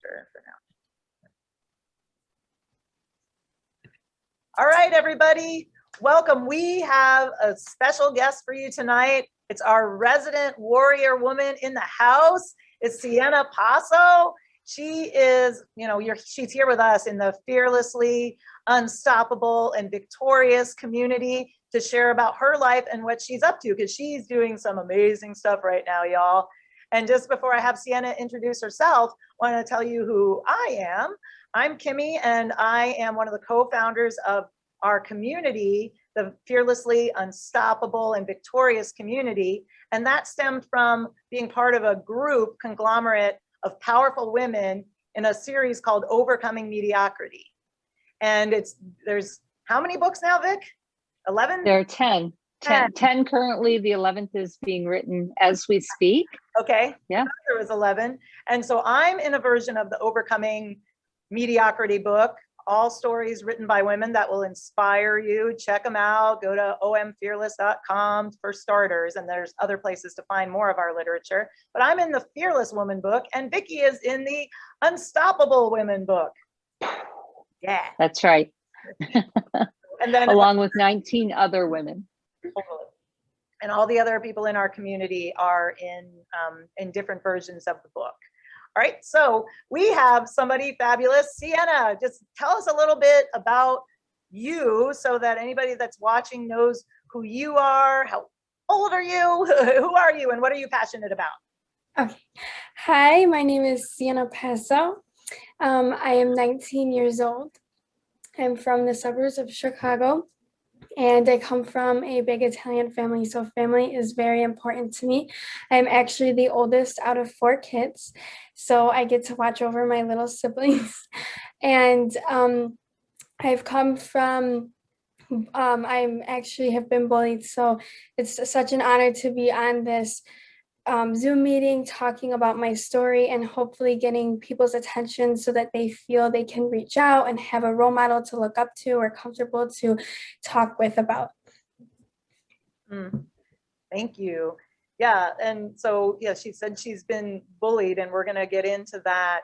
character for now. All right, everybody, welcome. We have a special guest for you tonight. It's our resident warrior woman in the house. It's Sienna Passo. She is, she's here with us in the fearlessly unstoppable and victorious community to share about her life and what she's up to, because she's doing some amazing stuff right now, y'all. And just before I have Sienna introduce herself, I want to tell you who I am. I'm Kimmy, and I am one of the co-founders of our community, the Fearlessly Unstoppable and Victorious community. And that stemmed from being part of a group conglomerate of powerful women in a series called Overcoming Mediocrity. And there's how many books now, Vic? 11? There are 10. 10 currently. The 11th is being written as we speak. Okay. Yeah. There was 11. And so I'm in a version of the Overcoming Mediocrity book, all stories written by women that will inspire you. Check them out. Go to omfearless.com for starters. And there's other places to find more of our literature. But I'm in the Fearless Woman book, and Vicki is in the Unstoppable Women book. Yeah. That's right. And then along with 19 other women. And all the other people in our community are in different versions of the book. All right, so we have somebody fabulous. Sienna, just tell us a little bit about you so that anybody that's watching knows who you are. How old are you? Who are you, and what are you passionate about? Okay. Hi, my name is Sienna Passo. I am 19 years old. I'm from the suburbs of Chicago, and I come from a big Italian family, so family is very important to me. I'm actually the oldest out of 4 kids, so I get to watch over my little siblings. And I've come from, I actually have been bullied, so it's such an honor to be on this Zoom meeting talking about my story and hopefully getting people's attention so that they feel they can reach out and have a role model to look up to or comfortable to talk with about. Thank you. Yeah, and so yeah, she said she's been bullied, and we're going to get into that.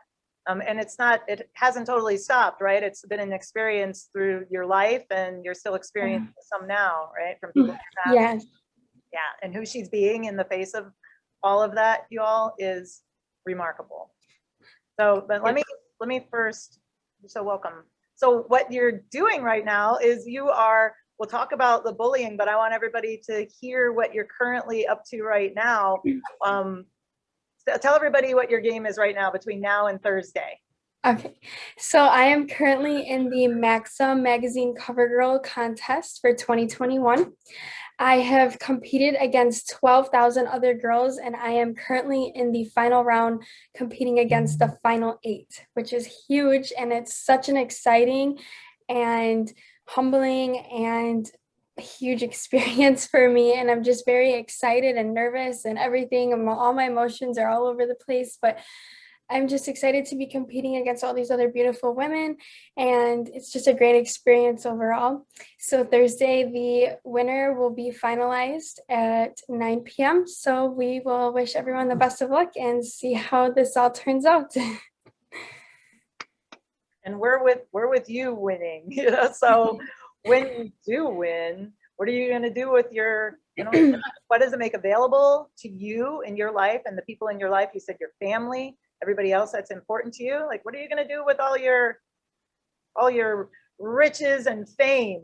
And it hasn't totally stopped, right? It's been an experience through your life, and you're still experiencing some now, right? From people in your past. Yes. Yeah, and who she's being in the face of all of that, you all, is remarkable. So, but let me first, so welcome. So what you're doing right now is we'll talk about the bullying, but I want everybody to hear what you're currently up to right now. Tell everybody what your game is right now between now and Thursday. Okay, so I am currently in the Maxim Magazine Cover Girl contest for 2021. I have competed against 12,000 other girls, and I am currently in the final round competing against the final 8, which is huge. And it's such an exciting and humbling and huge experience for me. And I'm just very excited and nervous and everything. All my emotions are all over the place, but I'm just excited to be competing against all these other beautiful women, and it's just a great experience overall. So Thursday, the winner will be finalized at 9 p.m. So we will wish everyone the best of luck and see how this all turns out. And we're with you winning. So when you do win, what are you going to do with your, what does it make available to you in your life and the people in your life? You said your family, everybody else that's important to you. Like, what are you going to do with all your riches and fame?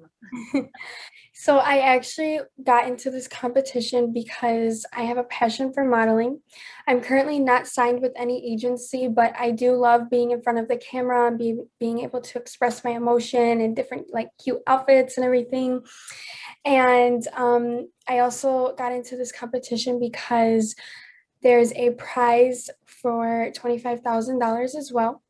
So I actually got into this competition because I have a passion for modeling. I'm currently not signed with any agency, but I do love being in front of the camera and being able to express my emotion in different like cute outfits and everything. And I also got into this competition because there's a prize for $25,000 as well.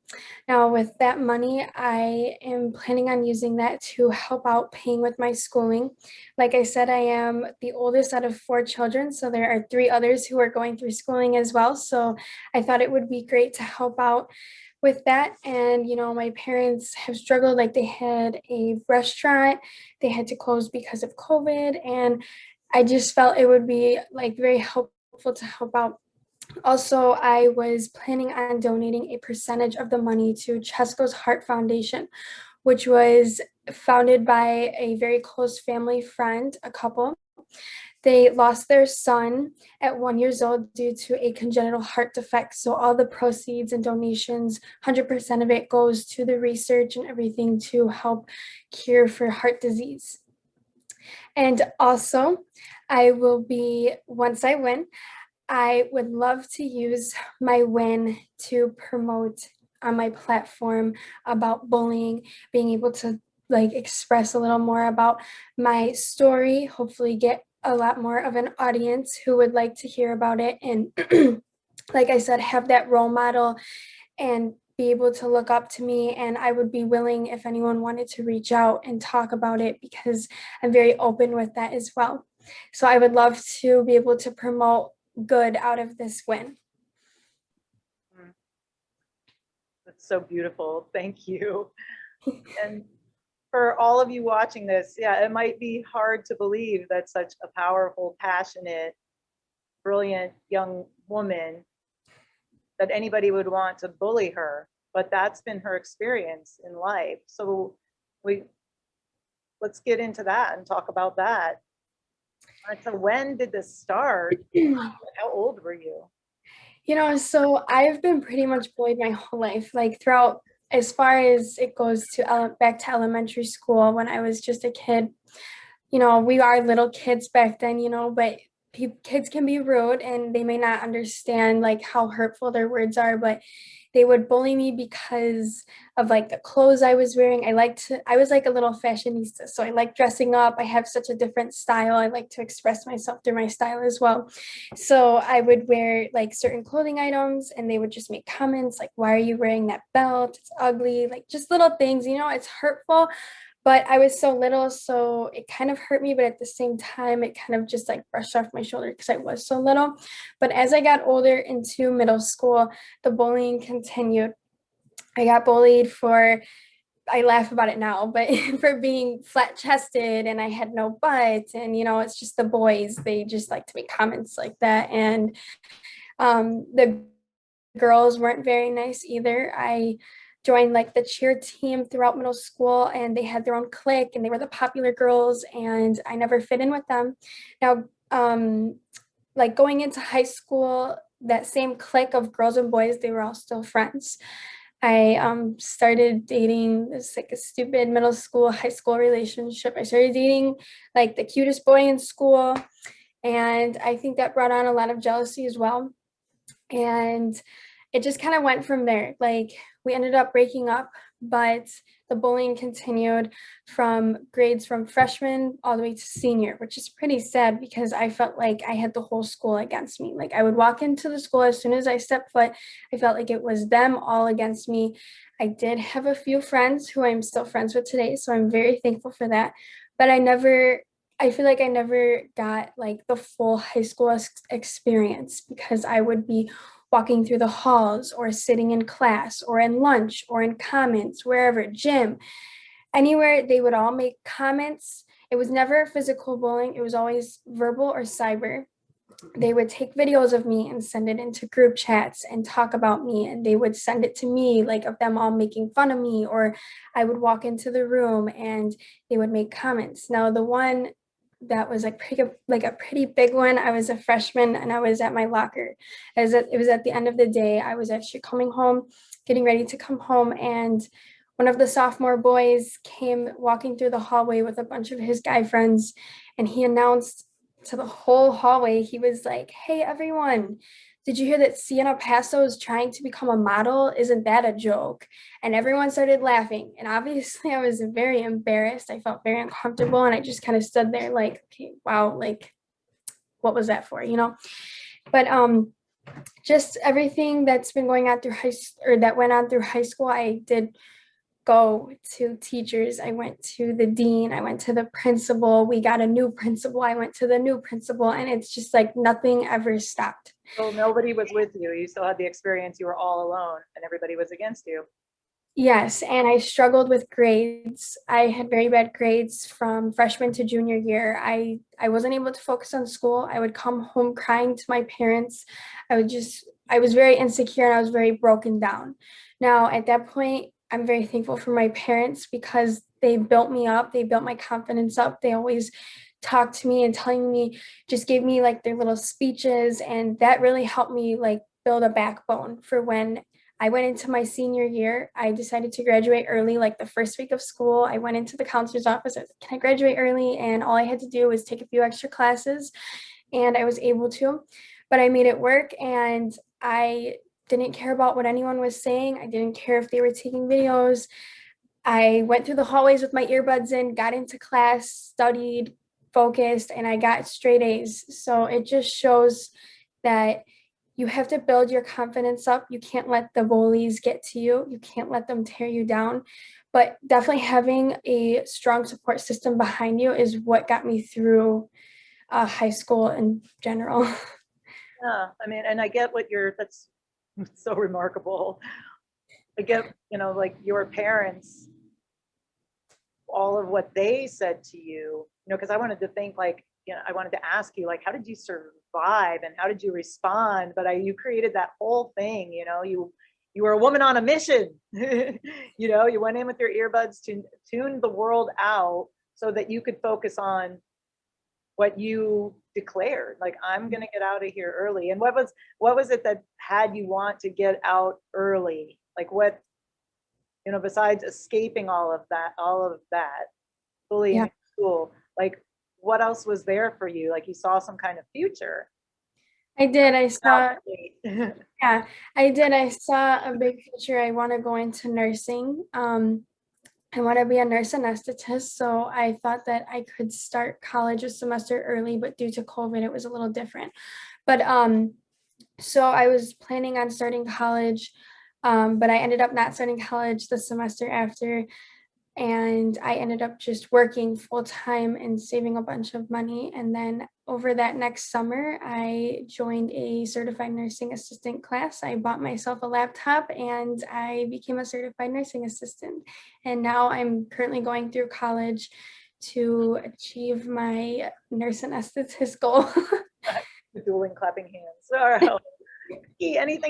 Now, with that money, I am planning on using that to help out paying with my schooling. Like I said, I am the oldest out of 4 children, so there are 3 others who are going through schooling as well. So I thought it would be great to help out with that. And, my parents have struggled. Like, they had a restaurant, they had to close because of COVID. And I just felt it would be like very helpful to help out Also, I was planning on donating a percentage of the money to Chesko's Heart Foundation, which was founded by a very close family friend, a couple. They lost their son at 1 year old due to a congenital heart defect. So all the proceeds and donations, 100% of it goes to the research and everything to help cure for heart disease. And also, once I win, I would love to use my win to promote on my platform about bullying, being able to like express a little more about my story, hopefully get a lot more of an audience who would like to hear about it. And like I said, have that role model and be able to look up to me. And I would be willing if anyone wanted to reach out and talk about it because I'm very open with that as well. So I would love to be able to promote good out of this win. That's so beautiful. Thank you. And for all of you watching this, yeah, it might be hard to believe that such a powerful, passionate, brilliant young woman, that anybody would want to bully her, but that's been her experience in life. So let's get into that and talk about that. All right, so when did this start? How old were you? So I've been pretty much bullied my whole life, like throughout, as far as it goes to back to elementary school when I was just a kid. We are little kids back then, but kids can be rude and they may not understand like how hurtful their words are, but they would bully me because of like the clothes I was wearing. I was like a little fashionista, so I like dressing up. I have such a different style. I like to express myself through my style as well. So I would wear like certain clothing items and they would just make comments like, why are you wearing that belt? It's ugly, like just little things, it's hurtful. But I was so little, so it kind of hurt me, but at the same time, it kind of just like brushed off my shoulder because I was so little. But as I got older into middle school, the bullying continued. I got bullied I laugh about it now, but for being flat chested and I had no butt. And, it's just the boys, they just like to make comments like that. And the girls weren't very nice either. I joined like the cheer team throughout middle school and they had their own clique and they were the popular girls and I never fit in with them. Now, like going into high school, that same clique of girls and boys, they were all still friends. I started dating, this like a stupid middle school, high school relationship. I started dating like the cutest boy in school. And I think that brought on a lot of jealousy as well. And it just kind of went from there. Like we ended up breaking up, but the bullying continued from grades from freshman all the way to senior, which is pretty sad because I felt like I had the whole school against me. Like I would walk into the school as soon as I stepped foot, I felt like it was them all against me. I did have a few friends who I'm still friends with today, so I'm very thankful for that. But I feel like I never got like the full high school experience because I would be walking through the halls or sitting in class or in lunch or in comments, wherever, gym, anywhere, they would all make comments. It was never physical bullying. It was always verbal or cyber. They would take videos of me and send it into group chats and talk about me. And they would send it to me, like of them all making fun of me, or I would walk into the room and they would make comments. Now, the one that was like a pretty big one. I was a freshman and I was at my locker. It was at the end of the day. I was actually coming home, getting ready to come home, and one of the sophomore boys came walking through the hallway with a bunch of his guy friends, and he announced to the whole hallway, he was like, "Hey everyone, did you hear that Sienna Passo is trying to become a model? Isn't that a joke?" And everyone started laughing. And obviously I was very embarrassed. I felt very uncomfortable. And I just kind of stood there like, okay, wow, like, what was that for, But just everything that's been going on through that went on through high school, I did go to teachers. I went to the dean. I went to the principal. We got a new principal. I went to the new principal. And it's just like nothing ever stopped. So nobody was with you. You still had the experience. You were all alone and everybody was against you. Yes, and I struggled with grades. I had very bad grades from freshman to junior year. I wasn't able to focus on school. I would come home crying to my parents. I was very insecure and I was very broken down. Now, at that point, I'm very thankful for my parents because they built me up. They built my confidence up. They always talked to me and telling me, just gave me like their little speeches, and that really helped me like build a backbone for when I went into my senior year. I decided to graduate early, like the first week of school. I went into the counselor's office. I was like, can I graduate early? And all I had to do was take a few extra classes, and I was able to. But I made it work, and I didn't care about what anyone was saying. I didn't care if they were taking videos. I went through the hallways with my earbuds in, got into class, studied, focused, and I got straight A's. So it just shows that you have to build your confidence up. You can't let the bullies get to you. You can't let them tear you down. But definitely having a strong support system behind you is what got me through high school in general. Yeah, I mean, and I get what that's so remarkable. I get, like your parents, all of what they said to you, because I wanted to think like, I wanted to ask you, like, how did you survive and how did you respond? But you created that whole thing, you were a woman on a mission. You went in with your earbuds to tune the world out so that you could focus on what you declared, like, I'm going to get out of here early. And what was it that had you want to get out early? Like what, besides escaping all of that bullying Yeah, in school, like what else was there for you? Like you saw some kind of future. I did. I saw, Yeah. yeah, I did. I saw a big future. I want to go into nursing. I want to be a nurse anesthetist, so I thought that I could start college a semester early, but due to COVID, it was a little different. But so I was planning on starting college, but I ended up not starting college the semester after, and I ended up just working full time and saving a bunch of money. And then over that next summer, I joined a certified nursing assistant class. I bought myself a laptop and I became a certified nursing assistant. And now I'm currently going through college to achieve my nurse anesthetist goal. The dueling clapping hands. All right. Anything